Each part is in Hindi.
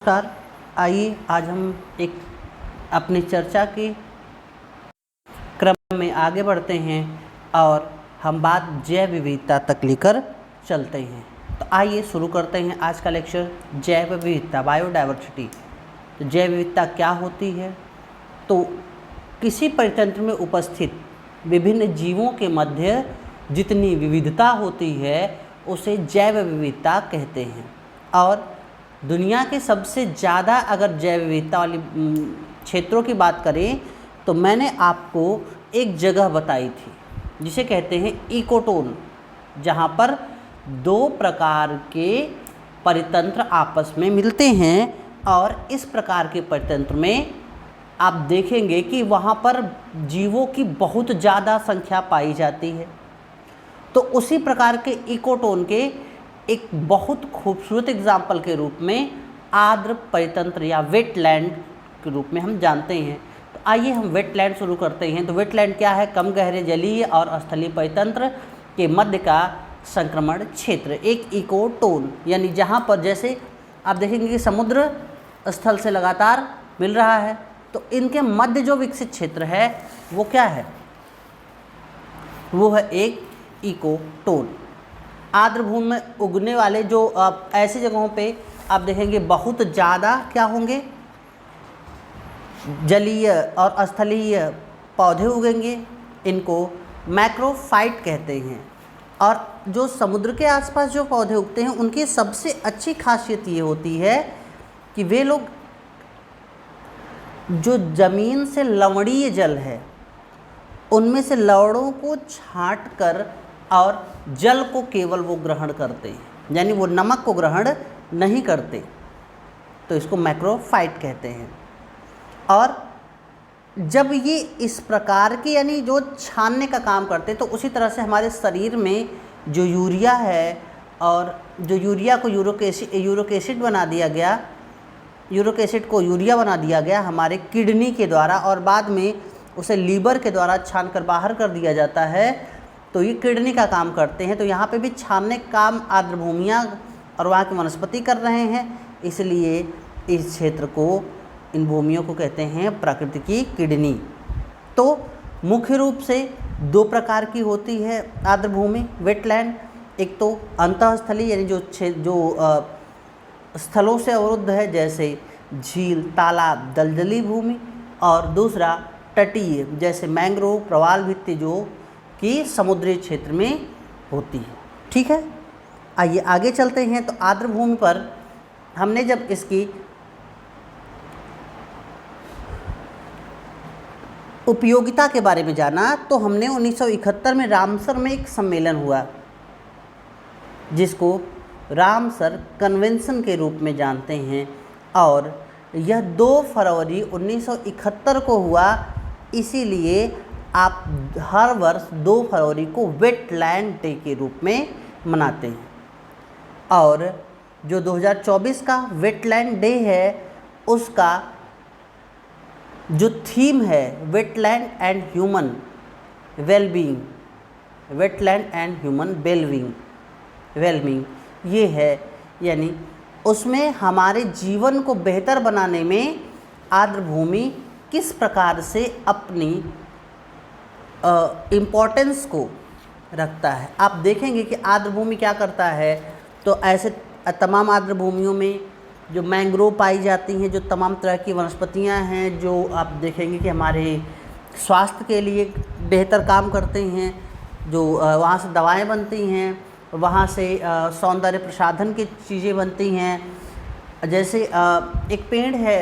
नमस्कार। आइए आज हम एक अपनी चर्चा के क्रम में आगे बढ़ते हैं और हम बात जैव विविधता तक लेकर चलते हैं। तो आइए शुरू करते हैं आज का लेक्चर, जैव विविधता, बायोडाइवर्सिटी। तो जैव विविधता क्या होती है? तो किसी परितंत्र में उपस्थित विभिन्न जीवों के मध्य जितनी विविधता होती है उसे जैव विविधता कहते हैं। और दुनिया के सबसे ज़्यादा अगर जैव विविधता वाली क्षेत्रों की बात करें तो मैंने आपको एक जगह बताई थी जिसे कहते हैं इकोटोन, जहाँ पर दो प्रकार के परितंत्र आपस में मिलते हैं। और इस प्रकार के परितंत्र में आप देखेंगे कि वहाँ पर जीवों की बहुत ज़्यादा संख्या पाई जाती है। तो उसी प्रकार के इकोटोन के एक बहुत खूबसूरत एग्जाम्पल के रूप में आर्द्र परितंत्र या वेटलैंड के रूप में हम जानते हैं। तो आइए हम वेटलैंड शुरू करते हैं। तो वेटलैंड क्या है? कम गहरे जलीय और स्थलीय परितंत्र के मध्य का संक्रमण क्षेत्र, एक इकोटोन, यानी जहाँ पर जैसे आप देखेंगे कि समुद्र स्थल से लगातार मिल रहा है, तो इनके मध्य जो विकसित क्षेत्र है वो क्या है? वो है एक इकोटोन। आर्द्र भूमि में उगने वाले जो ऐसी जगहों पे आप देखेंगे बहुत ज़्यादा क्या होंगे? जलीय और स्थलीय पौधे उगेंगे, इनको मैक्रोफाइट कहते हैं। और जो समुद्र के आसपास जो पौधे उगते हैं उनकी सबसे अच्छी खासियत ये होती है कि वे लोग जो ज़मीन से लवणीय जल है उनमें से लवणों को छांट कर और जल को केवल वो ग्रहण करते हैं, यानी वो नमक को ग्रहण नहीं करते, तो इसको मैक्रोफाइट कहते हैं। और जब ये इस प्रकार की यानी जो छानने का काम करते हैं, तो उसी तरह से हमारे शरीर में जो यूरिया है और जो यूरिया को यूरिक एसिड बना दिया गया, यूरिक एसिड को यूरिया बना दिया गया हमारे किडनी के द्वारा और बाद में उसे लीवर के द्वारा छान कर बाहर कर दिया जाता है, तो ये किडनी का काम करते हैं। तो यहाँ पे भी छानने का काम आर्द्र भूमियाँ और वहाँ की वनस्पति कर रहे हैं, इसलिए इस क्षेत्र को, इन भूमियों को कहते हैं प्रकृति की किडनी। तो मुख्य रूप से दो प्रकार की होती है आर्द्र भूमि, वेटलैंड। एक तो अंतःस्थलीय यानी जो स्थलों से अवरुद्ध है, जैसे झील, तालाब, दलदली भूमि, और दूसरा तटीय, जैसे मैंग्रोव, प्रवाल भित्ति जो कि समुद्री क्षेत्र में होती है। ठीक है, आइए आगे चलते हैं। तो आर्द्र भूमि पर हमने जब इसकी उपयोगिता के बारे में जाना तो हमने 1971 में रामसर में एक सम्मेलन हुआ जिसको रामसर कन्वेंशन के रूप में जानते हैं, और यह 2 फरवरी 1971 को हुआ। इसीलिए आप हर वर्ष 2 फरवरी को वेटलैंड डे के रूप में मनाते हैं। और जो 2024 का वेटलैंड डे है उसका जो थीम है wetland and human wellbeing, wetland and human wellbeing ये है, यानी उसमें हमारे जीवन को बेहतर बनाने में आर्द्र भूमि किस प्रकार से अपनी इम्पोर्टेंस को रखता है। आप देखेंगे कि आर्द्र भूमि क्या करता है। तो ऐसे तमाम आर्द्र भूमियों में जो मैंग्रोव पाई जाती हैं, जो तमाम तरह की वनस्पतियां हैं, जो आप देखेंगे कि हमारे स्वास्थ्य के लिए बेहतर काम करते हैं, जो वहाँ से दवाएं बनती हैं, वहाँ से सौंदर्य प्रसाधन की चीज़ें बनती हैं। जैसे एक पेड़ है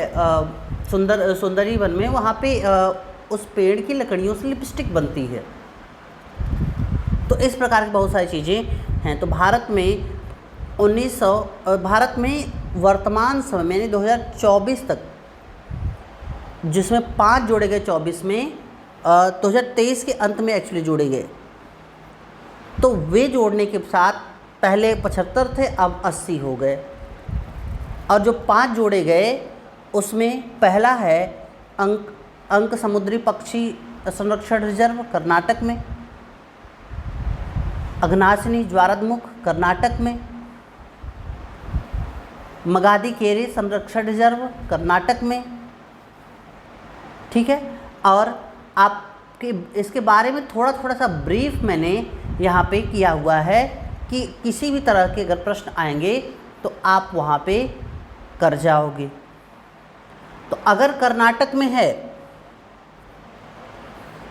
सुंदरी वन में, वहाँ पे उस पेड़ की लकड़ियों से लिपस्टिक बनती है। तो इस प्रकार की बहुत सारी चीज़ें हैं। तो भारत में वर्तमान समय में 2024 तक, जिसमें 5 जोड़े गए 24 में, 2023 के अंत में एक्चुअली जोड़े गए। तो वे जोड़ने के साथ पहले 75 थे, अब 80 हो गए। और जो 5 जोड़े गए उसमें पहला है अंक समुद्री पक्षी संरक्षण रिजर्व कर्नाटक में, अघनाशिनी ज्वारदमुख कर्नाटक में, मगादीकेरे संरक्षण रिजर्व कर्नाटक में, ठीक है। और आपके इसके बारे में थोड़ा सा ब्रीफ मैंने यहाँ पे किया हुआ है कि किसी भी तरह के अगर प्रश्न आएंगे तो आप वहाँ पे कर जाओगे। तो अगर कर्नाटक में है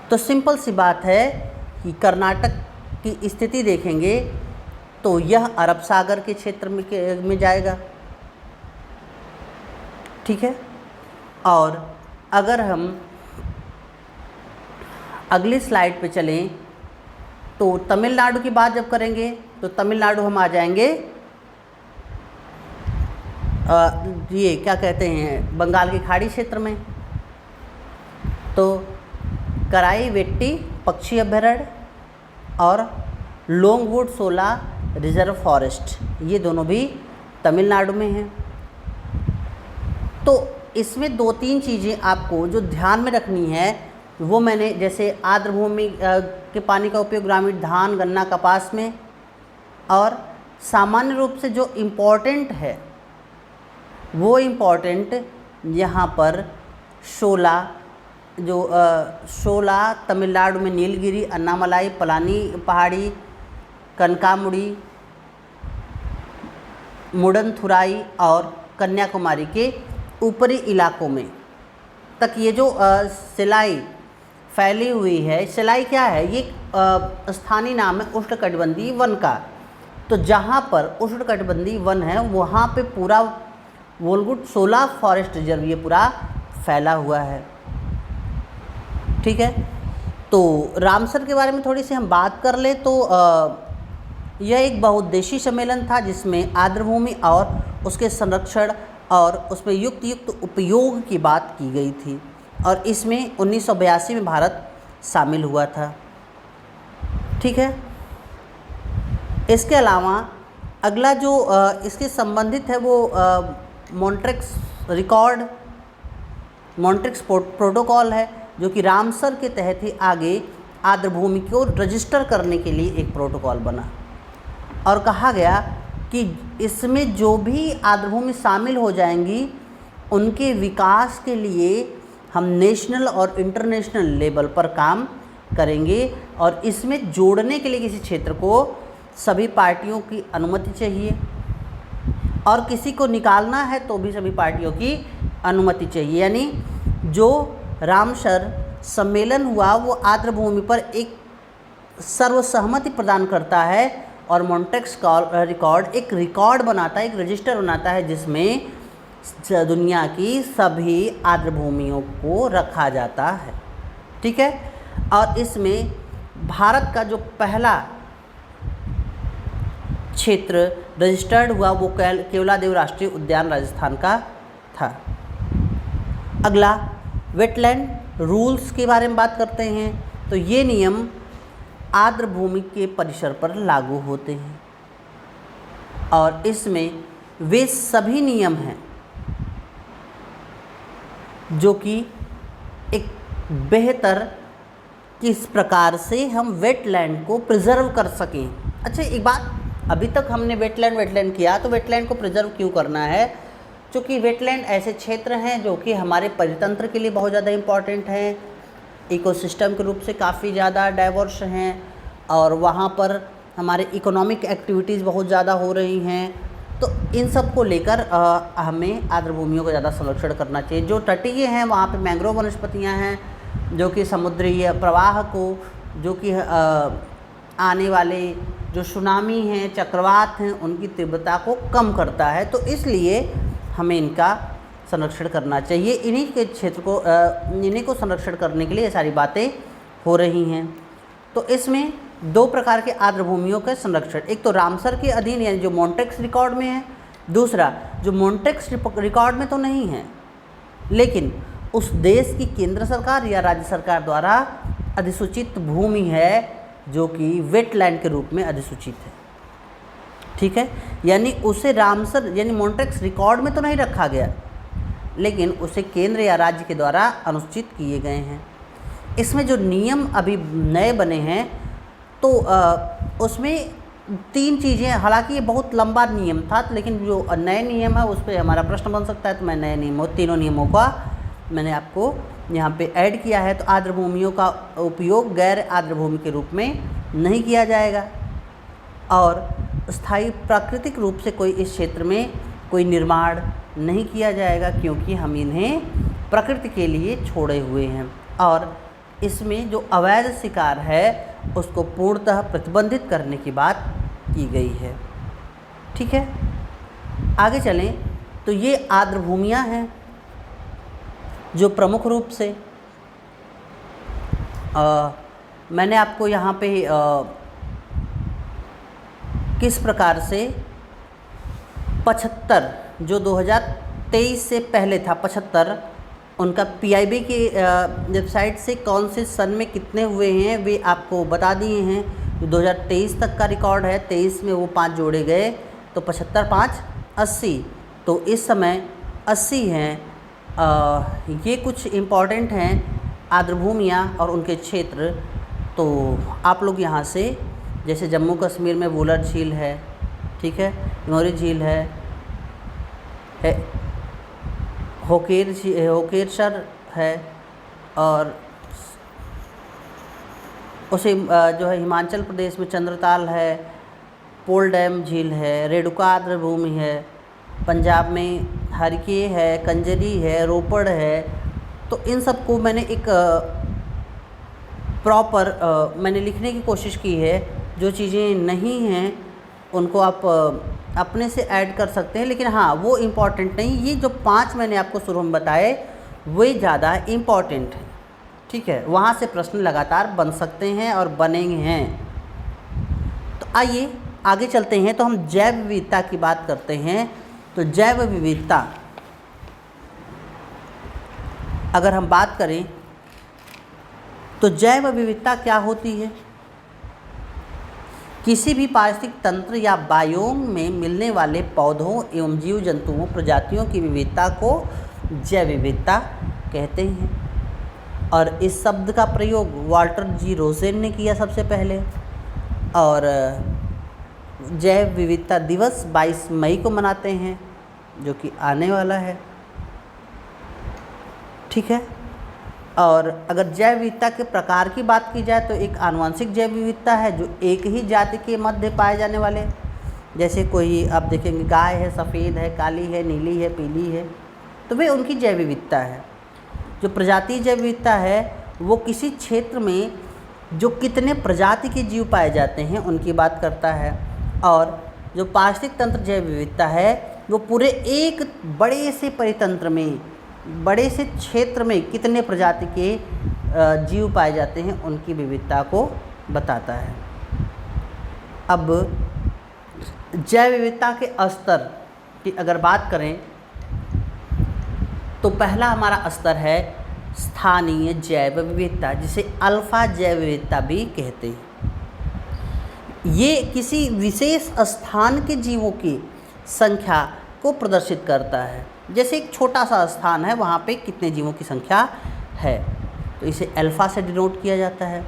तो सिंपल सी बात है कि कर्नाटक की स्थिति देखेंगे तो यह अरब सागर के क्षेत्र में जाएगा, ठीक है। और अगर हम अगली स्लाइड पे चलें तो तमिलनाडु की बात जब करेंगे तो तमिलनाडु हम आ जाएंगे ये क्या कहते हैं बंगाल की खाड़ी क्षेत्र में। तो कराई वेट्टी पक्षी अभयारण्य और लोंगवुड शोला रिजर्व फॉरेस्ट, ये दोनों भी तमिलनाडु में हैं। तो इसमें 2-3 चीज़ें आपको जो ध्यान में रखनी है वो मैंने, जैसे आर्द्र भूमि के पानी का उपयोग ग्रामीण धान गन्ना कपास में, और सामान्य रूप से जो इम्पोर्टेंट है वो इम्पोर्टेंट यहाँ पर शोला, जो शोला तमिलनाडु में नीलगिरी अन्नामलाई पलानी पहाड़ी कनकामुड़ी मुडनथुराई और कन्याकुमारी के ऊपरी इलाकों में तक ये जो सिलाई फैली हुई है। सिलाई क्या है, ये स्थानीय नाम है उष्णकटिबंधीय वन का। तो जहाँ पर उष्णकटिबंधीय वन है वहाँ पे पूरा वोलगुड शोला फॉरेस्ट रिजर्व ये पूरा फैला हुआ है, ठीक है। तो रामसर के बारे में थोड़ी सी हम बात कर ले तो यह एक बहुउद्देशीय सम्मेलन था जिसमें आर्द्रभूमि और उसके संरक्षण और उसमें युक्त उपयोग की बात की गई थी, और इसमें 1982 में भारत शामिल हुआ था, ठीक है। इसके अलावा अगला जो इसके संबंधित है वो मॉन्ट्रिक्स प्रोटोकॉल है, जो कि रामसर के तहत ही आगे आर्द्रभूमि को रजिस्टर करने के लिए एक प्रोटोकॉल बना, और कहा गया कि इसमें जो भी आर्द्रभूमि शामिल हो जाएंगी उनके विकास के लिए हम नेशनल और इंटरनेशनल लेवल पर काम करेंगे, और इसमें जोड़ने के लिए किसी क्षेत्र को सभी पार्टियों की अनुमति चाहिए, और किसी को निकालना है तो भी सभी पार्टियों की अनुमति चाहिए। यानी जो रामसर सम्मेलन हुआ वो आर्द्रभूमि पर एक सर्वसहमति प्रदान करता है, और मॉन्ट्रिक्स रिकॉर्ड एक रिकॉर्ड बनाता है, एक रजिस्टर बनाता है जिसमें दुनिया की सभी आर्द्रभूमियों को रखा जाता है, ठीक है। और इसमें भारत का जो पहला क्षेत्र रजिस्टर्ड हुआ वो केवलादेव राष्ट्रीय उद्यान राजस्थान का था। अगला वेटलैंड रूल्स के बारे में बात करते हैं। तो ये नियम आर्द्रभूमि के परिसर पर लागू होते हैं, और इसमें वे सभी नियम हैं जो कि एक बेहतर किस प्रकार से हम वेटलैंड को प्रिजर्व कर सकें। अच्छा एक बात, अभी तक हमने वेटलैंड किया, तो वेटलैंड को प्रिजर्व क्यों करना है? क्योंकि वेटलैंड ऐसे क्षेत्र हैं जो कि हमारे परितंत्र के लिए बहुत ज़्यादा इम्पॉर्टेंट हैं, इकोसिस्टम के रूप से काफ़ी ज़्यादा डाइवर्स हैं, और वहाँ पर हमारे इकोनॉमिक एक्टिविटीज़ बहुत ज़्यादा हो रही हैं। तो इन सब को लेकर हमें आर्द्रभूमियों का ज़्यादा संरक्षण करना चाहिए। जो तटीय हैं वहाँ पे मैंग्रोव वनस्पतियाँ हैं जो कि समुद्री प्रवाह को, जो कि आने वाले जो सुनामी हैं चक्रवात हैं उनकी तीव्रता को कम करता है। तो इसलिए हमें इनका संरक्षण करना चाहिए। इन्हीं के क्षेत्र को इन्हीं को संरक्षण करने के लिए ये सारी बातें हो रही हैं। तो इसमें 2 प्रकार के आर्द्रभूमियों का संरक्षण, एक तो रामसर के अधीन यानी जो मॉन्ट्रिक्स रिकॉर्ड में है, दूसरा जो मॉन्ट्रिक्स रिकॉर्ड में तो नहीं है लेकिन उस देश की केंद्र सरकार या राज्य सरकार द्वारा अधिसूचित भूमि है जो कि वेटलैंड के रूप में अधिसूचित है, ठीक है। यानी उसे रामसर यानी मॉन्ट्रिक्स रिकॉर्ड में तो नहीं रखा गया लेकिन उसे केंद्र या राज्य के द्वारा अनुसूचित किए गए हैं। इसमें जो नियम अभी नए बने हैं तो उसमें तीन चीज़ें, हालांकि ये बहुत लंबा नियम था, लेकिन जो नए नियम है उस पर हमारा प्रश्न बन सकता है, तो मैं नए नियमों, तीनों नियमों का मैंने आपको यहाँ पे ऐड किया है। तो आर्द्र भूमियों का उपयोग गैर आर्द्र भूमि के रूप में नहीं किया जाएगा, और स्थायी प्राकृतिक रूप से कोई इस क्षेत्र में कोई निर्माण नहीं किया जाएगा, क्योंकि हम इन्हें प्रकृति के लिए छोड़े हुए हैं। और इसमें जो अवैध शिकार है उसको पूर्णतः प्रतिबंधित करने की बात की गई है। ठीक है, आगे चलें तो ये आर्द्र भूमियाँ हैं जो प्रमुख रूप से मैंने आपको यहाँ पे किस प्रकार से 75 जो 2023 से पहले था 75, उनका PIB की वेबसाइट से कौन से सन में कितने हुए हैं वे आपको बता दिए हैं। जो 2023 तक का रिकॉर्ड है, 23 में वो 5 जोड़े गए तो 75 5 80, तो इस समय 80 हैं। ये कुछ इम्पॉर्टेंट हैं आर्द्र भूमियाँ और उनके क्षेत्र। तो आप लोग यहाँ से, जैसे जम्मू कश्मीर में वुलर झील है, ठीक है, नौरी झील है, होकेरसर है, और उसे जो है हिमाचल प्रदेश में चंद्रताल है, पोल डैम झील है, रेणुका आर्द्र भूमि है, पंजाब में हरकी है, कंजरी है, रोपड़ है। तो इन सब को मैंने एक प्रॉपर मैंने लिखने की कोशिश की है। जो चीज़ें नहीं हैं उनको आप अपने से ऐड कर सकते हैं, लेकिन हाँ वो इम्पॉर्टेंट नहीं। ये जो 5 मैंने आपको शुरू में बताए वे ज़्यादा इम्पॉर्टेंट हैं। ठीक है, वहाँ से प्रश्न लगातार बन सकते हैं और बनेंगे हैं। तो आइए आगे चलते हैं। तो हम जैव विविधता की बात करते हैं। तो जैव विविधता अगर हम बात करें तो जैव विविधता क्या होती है? किसी भी पारिस्थितिक तंत्र या बायोम में मिलने वाले पौधों एवं जीव जंतुओं प्रजातियों की विविधता को जैव विविधता कहते हैं। और इस शब्द का प्रयोग वाल्टर जी रोसेन ने किया सबसे पहले। और जैव विविधता दिवस 22 मई को मनाते हैं, जो कि आने वाला है। ठीक है, और अगर जैव विविधता के प्रकार की बात की जाए तो एक आनुवंशिक जैव विविधता है, जो एक ही जाति के मध्य पाए जाने वाले, जैसे कोई आप देखेंगे गाय है, सफ़ेद है, काली है, नीली है, पीली है, तो वे उनकी जैव विविधता है। जो प्रजातीय जैव विविधता है वो किसी क्षेत्र में जो कितने प्रजाति के जीव पाए जाते हैं उनकी बात करता है। और जो पारिस्थितिक तंत्र जैव विविधता है वो पूरे एक बड़े से परितंत्र में, बड़े से क्षेत्र में कितने प्रजाति के जीव पाए जाते हैं उनकी विविधता को बताता है। अब जैव विविधता के स्तर की अगर बात करें तो पहला हमारा स्तर है स्थानीय जैव विविधता, जिसे अल्फा जैव विविधता भी कहते हैं। ये किसी विशेष स्थान के जीवों की संख्या को प्रदर्शित करता है। जैसे एक छोटा सा स्थान है, वहाँ पे कितने जीवों की संख्या है, तो इसे अल्फा से डिनोट किया जाता है।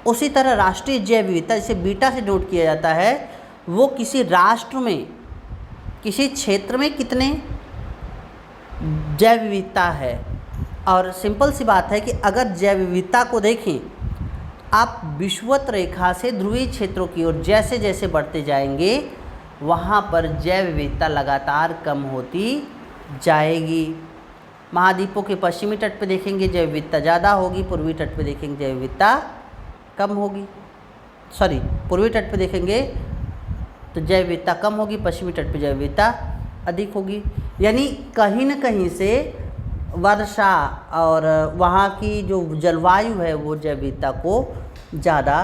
उसी तरह राष्ट्रीय जैव विविधता, जिसे बीटा से डिनोट किया जाता है, वो किसी राष्ट्र में, किसी क्षेत्र में कितने जैव विविधता है। और सिंपल सी बात है कि अगर जैव विविधता को देखें, आप विषुवत रेखा से ध्रुवीय क्षेत्रों की ओर जैसे जैसे बढ़ते जाएंगे वहाँ पर जैव विविधता लगातार कम होती जाएगी। महाद्वीपों के पश्चिमी तट पर देखेंगे जैव विविधता ज़्यादा होगी, पूर्वी तट पर देखेंगे जैव विविधता कम होगी। पूर्वी तट पर देखेंगे तो जैव विविधता कम होगी, पश्चिमी तट पर जैव विविधता अधिक होगी। यानी कहीं न कहीं से वर्षा और वहाँ की जो जलवायु है वो जैव विविधता को ज़्यादा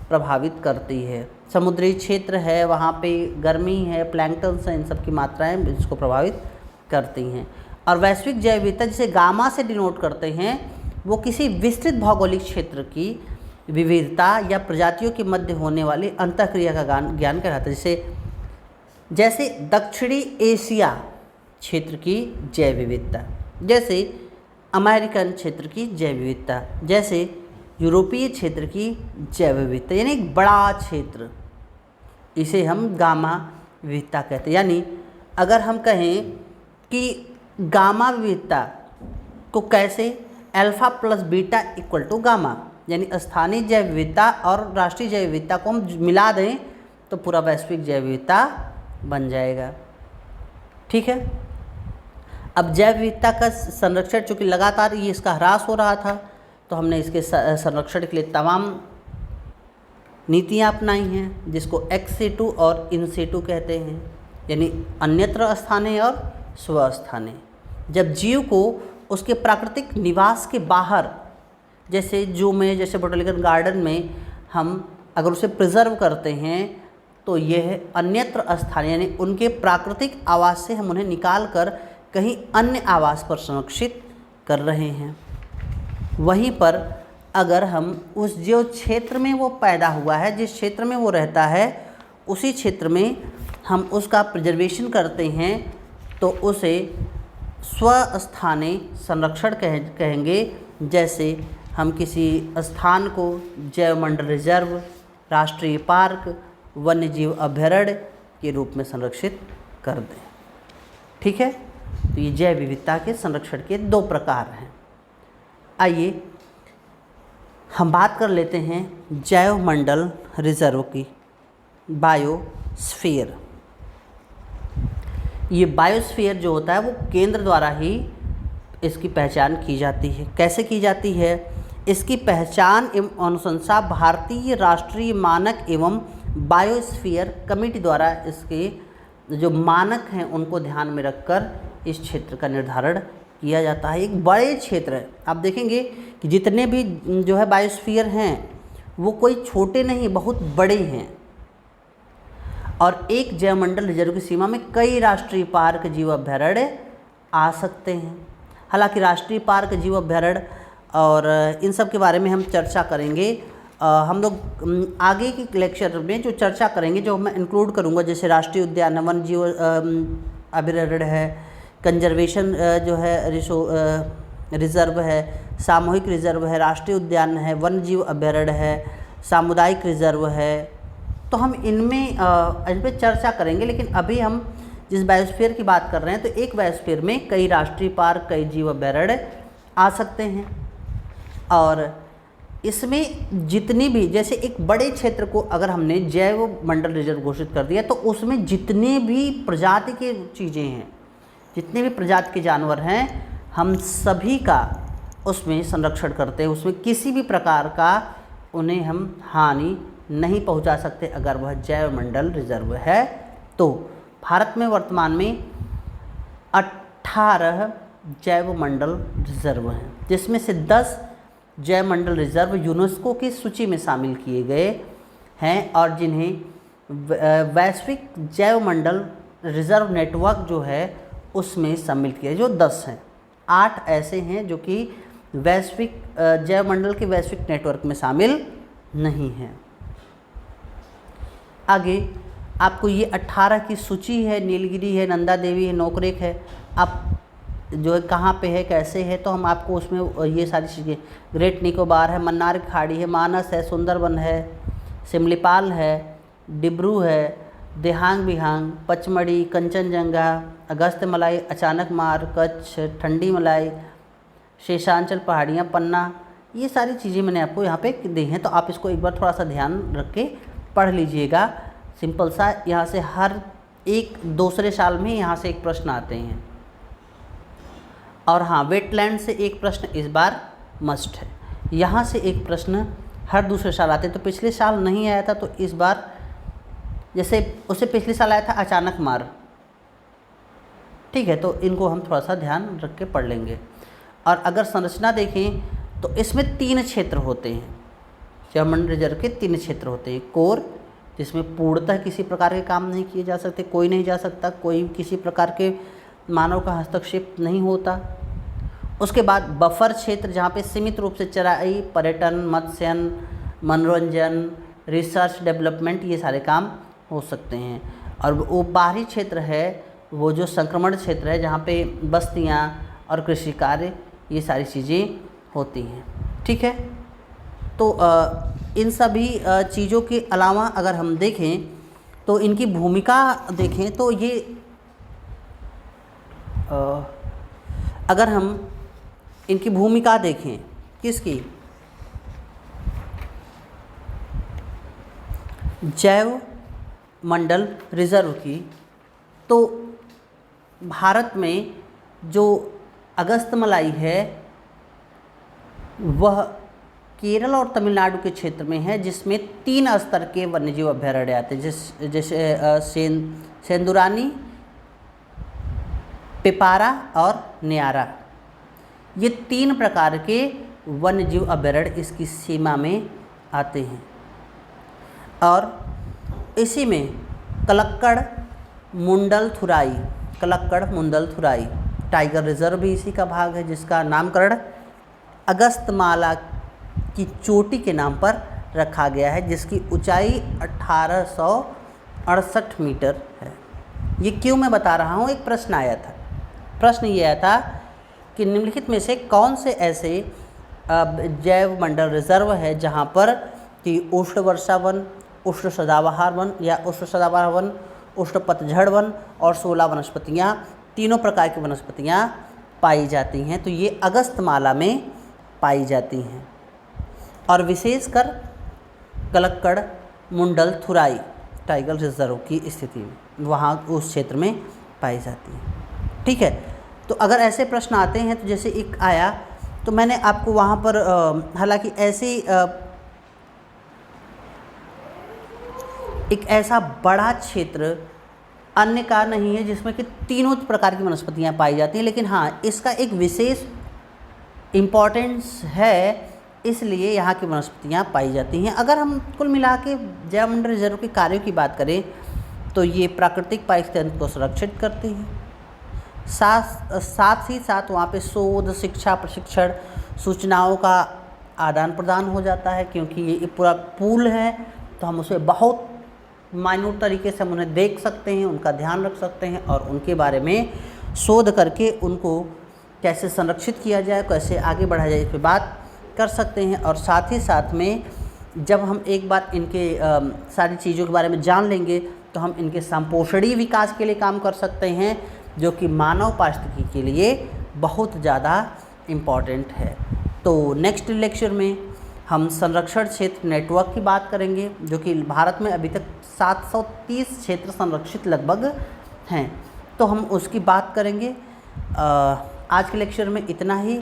प्रभावित करती है। समुद्री क्षेत्र है, वहाँ पे गर्मी है, प्लैंक्टन से, इन सब की मात्राएँ इसको प्रभावित करती हैं। और वैश्विक जैव विविधता जिसे गामा से डिनोट करते हैं, वो किसी विस्तृत भौगोलिक क्षेत्र की विविधता या प्रजातियों के मध्य होने वाली अंतःक्रिया का ज्ञान कहलाता है। जैसे दक्षिणी एशिया क्षेत्र की जैव विविधता, जैसे अमेरिकन क्षेत्र की जैव विविधता, जैसे यूरोपीय क्षेत्र की जैव विविधता। यानी एक बड़ा क्षेत्र, इसे हम गामा विविधता कहते हैं। यानी अगर हम कहें कि गामा विविधता को कैसे, alpha plus beta equal to gamma, यानी स्थानीय जैव विविधता और राष्ट्रीय जैव विविधता को हम मिला दें तो पूरा वैश्विक जैव विविधता बन जाएगा। ठीक है। अब जैव विविधता का संरक्षण, चूँकि लगातार ये इसका ह्रास हो रहा था, तो हमने इसके संरक्षण के लिए तमाम नीतियाँ अपनाई हैं, जिसको एक्स सिटू और इन सिटू कहते हैं, यानी अन्यत्र स्थानीय और स्वस्थानीय। जब जीव को उसके प्राकृतिक निवास के बाहर, जैसे जू में, जैसे बोटैनिकल गार्डन में, हम अगर उसे प्रिजर्व करते हैं तो यह अन्यत्र स्थानीय, यानी उनके प्राकृतिक आवास से हम उन्हें निकाल कर कहीं अन्य आवास पर संरक्षित कर रहे हैं। वहीं पर अगर हम उस जो क्षेत्र में वो पैदा हुआ है, जिस क्षेत्र में वो रहता है, उसी क्षेत्र में हम उसका प्रिजर्वेशन करते हैं तो उसे स्वस्थानीय संरक्षण कहेंगे। जैसे हम किसी स्थान को जैवमंडल रिजर्व, राष्ट्रीय पार्क, वन्य जीव अभयारण्य के रूप में संरक्षित कर दें। ठीक है। तो ये जैव विविधता के संरक्षण के दो प्रकार हैं। आइए हम बात कर लेते हैं जैवमंडल रिजर्व की, बायोस्फीयर। ये बायोस्फीयर जो होता है वो केंद्र द्वारा ही इसकी पहचान की जाती है। कैसे की जाती है? इसकी पहचान एवं अनुशंसा भारतीय राष्ट्रीय मानक एवं बायोस्फीयर कमेटी द्वारा इसके जो मानक हैं उनको ध्यान में रखकर इस क्षेत्र का निर्धारण किया जाता है। एक बड़े क्षेत्र है, आप देखेंगे कि जितने भी जो है बायोस्फीयर हैं वो कोई छोटे नहीं, बहुत बड़े हैं। और एक जैवमंडल रिजर्व की सीमा में कई राष्ट्रीय पार्क, जीव अभयारण्य आ सकते हैं। हालांकि राष्ट्रीय पार्क, जीव अभयारण्य और इन सब के बारे में हम चर्चा करेंगे। हम लोग आगे की लेक्चर में जो चर्चा करेंगे, जो मैं इंक्लूड करूंगा, जैसे राष्ट्रीय उद्यान, वन जीव अभयारण्य है, कंजर्वेशन जो है रिजर्व है, सामूहिक रिजर्व है, राष्ट्रीय उद्यान है, वन जीव अभयारण्य है, सामुदायिक रिजर्व है, तो हम इनमें इन पर चर्चा करेंगे। लेकिन अभी हम जिस बायोस्फीयर की बात कर रहे हैं, तो एक बायोस्फीयर में कई राष्ट्रीय पार्क, कई जीव अभयारण्य आ सकते हैं। और इसमें जितनी भी, जैसे एक बड़े क्षेत्र को अगर हमने जैव मंडल रिजर्व घोषित कर दिया तो उसमें जितने भी प्रजाति की चीज़ें हैं, जितने भी प्रजाति के जानवर हैं, हम सभी का उसमें संरक्षण करते हैं। उसमें किसी भी प्रकार का उन्हें हम हानि नहीं पहुंचा सकते अगर वह जैव मंडल रिजर्व है। तो भारत में वर्तमान में 18 जैव मंडल रिजर्व हैं, जिसमें से 10 जैव मंडल रिजर्व यूनेस्को की सूची में शामिल किए गए हैं और जिन्हें वैश्विक जैव मंडल रिजर्व नेटवर्क जो है उसमें शामिल किया, जो 10 हैं। 8 ऐसे हैं जो कि वैश्विक जैव मंडल के वैश्विक नेटवर्क में शामिल नहीं हैं। आगे आपको ये 18 की सूची है, नीलगिरी है, नंदा देवी है, नोकरेक है, आप जो है कहाँ पे है, कैसे है, तो हम आपको उसमें ये सारी चीज़ें, ग्रेट निकोबार है, मन्नार की खाड़ी है, मानस है, सुंदरबन है, सिमलीपाल है, डिब्रू है, देहांग बिहांग, पचमढ़ी, कंचनजंगा, अगस्त मलाई, अचानक मार, कच्छ, ठंडी मलाई, शेषांचल पहाड़ियाँ, पन्ना, ये सारी चीज़ें मैंने आपको यहाँ पे दी हैं। तो आप इसको एक बार थोड़ा सा ध्यान रख के पढ़ लीजिएगा। सिंपल सा, यहाँ से हर एक दूसरे साल में यहाँ से एक प्रश्न आते हैं। और हाँ, वेटलैंड से एक प्रश्न इस बार मस्ट है। यहाँ से एक प्रश्न हर दूसरे साल आते हैं। तो पिछले साल नहीं आया था, तो इस बार, जैसे उससे पिछले साल आया था अचानक मार, ठीक है, तो इनको हम थोड़ा सा ध्यान रख के पढ़ लेंगे। और अगर संरचना देखें तो इसमें 3 क्षेत्र होते हैं। जैवमंडल रिजर्व के 3 क्षेत्र होते हैं। कोर, जिसमें पूर्णतः किसी प्रकार के काम नहीं किए जा सकते, कोई नहीं जा सकता, कोई किसी प्रकार के मानव का हस्तक्षेप नहीं होता। उसके बाद बफर क्षेत्र, जहाँ पे सीमित रूप से चराई, पर्यटन, मत्स्यन, मनोरंजन, रिसर्च, डेवलपमेंट, ये सारे काम हो सकते हैं। और वो बाहरी क्षेत्र है, वो जो संक्रमण क्षेत्र है, जहाँ पे बस्तियाँ और कृषि कार्य, ये सारी चीज़ें होती हैं। ठीक है। तो इन सभी चीज़ों के अलावा अगर हम देखें तो इनकी भूमिका देखें तो ये अगर हम इनकी भूमिका देखें किसकी, जैव मंडल रिजर्व की, तो भारत में जो अगस्तमलाई है वह केरल और तमिलनाडु के क्षेत्र में है, जिसमें 3 स्तर के वन्यजीव अभयारण्य आते हैं, जैसे सेंदुरानी, पिपारा और न्यारा। ये 3 प्रकार के वन्यजीव अभयारण्य इसकी सीमा में आते हैं। और इसी में कलक्कड़ मुंडलथुराई टाइगर रिजर्व भी इसी का भाग है, जिसका नामकरण अगस्तमाला की चोटी के नाम पर रखा गया है, जिसकी ऊंचाई 1868 मीटर है। ये क्यों मैं बता रहा हूँ, एक प्रश्न आया था। प्रश्न ये आया था कि निम्नलिखित में से कौन से ऐसे जैव मंडल रिजर्व है जहाँ पर कि उष्ण वर्षा वन, उष्ण सदाबहार वन या उष्ण सदाबहार वन, उष्ण पतझड़ वन और 16 वनस्पतियाँ, तीनों प्रकार की वनस्पतियाँ पाई जाती हैं। तो ये अगस्तमाला में पाई जाती हैं और विशेषकर कलक्कड़ मुंडलथुराई टाइगर रिजर्व की स्थिति में वहाँ उस क्षेत्र में पाई जाती है। ठीक है, तो अगर ऐसे प्रश्न आते हैं तो जैसे एक आया तो मैंने आपको वहाँ पर हालांकि ऐसी एक ऐसा बड़ा क्षेत्र अन्य का नहीं है जिसमें कि तीनों प्रकार की वनस्पतियाँ पाई जाती हैं, लेकिन हाँ इसका एक विशेष इम्पॉर्टेंस है, इसलिए यहाँ की वनस्पतियाँ पाई जाती हैं। अगर हम कुल मिला के जैव मंडल रिजर्व के कार्यों की बात करें तो ये प्राकृतिक पारिस्थितिकी को सुरक्षित करती हैं, साथ ही साथ वहाँ पे शोध, शिक्षा, प्रशिक्षण, सूचनाओं का आदान प्रदान हो जाता है, क्योंकि ये पूरा पूल है तो हम उसे बहुत माइन्यूट तरीके से हम उन्हें देख सकते हैं, उनका ध्यान रख सकते हैं और उनके बारे में शोध करके उनको कैसे संरक्षित किया जाए, कैसे आगे बढ़ाया जाए, इस पर बात कर सकते हैं। और साथ ही साथ में जब हम एक बार इनके सारी चीज़ों के बारे में जान लेंगे तो हम इनके संपोषणीय विकास के लिए काम कर सकते हैं, जो कि मानव पारिस्थितिकी के लिए बहुत ज़्यादा इम्पॉर्टेंट है। तो नेक्स्ट लेक्चर में हम संरक्षण क्षेत्र नेटवर्क की बात करेंगे, जो कि भारत में अभी तक 730 क्षेत्र संरक्षित लगभग हैं, तो हम उसकी बात करेंगे। आज के लेक्चर में इतना ही,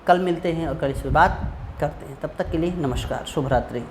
कल मिलते हैं और कल इस पर बात करते हैं। तब तक के लिए नमस्कार, शुभ रात्रि।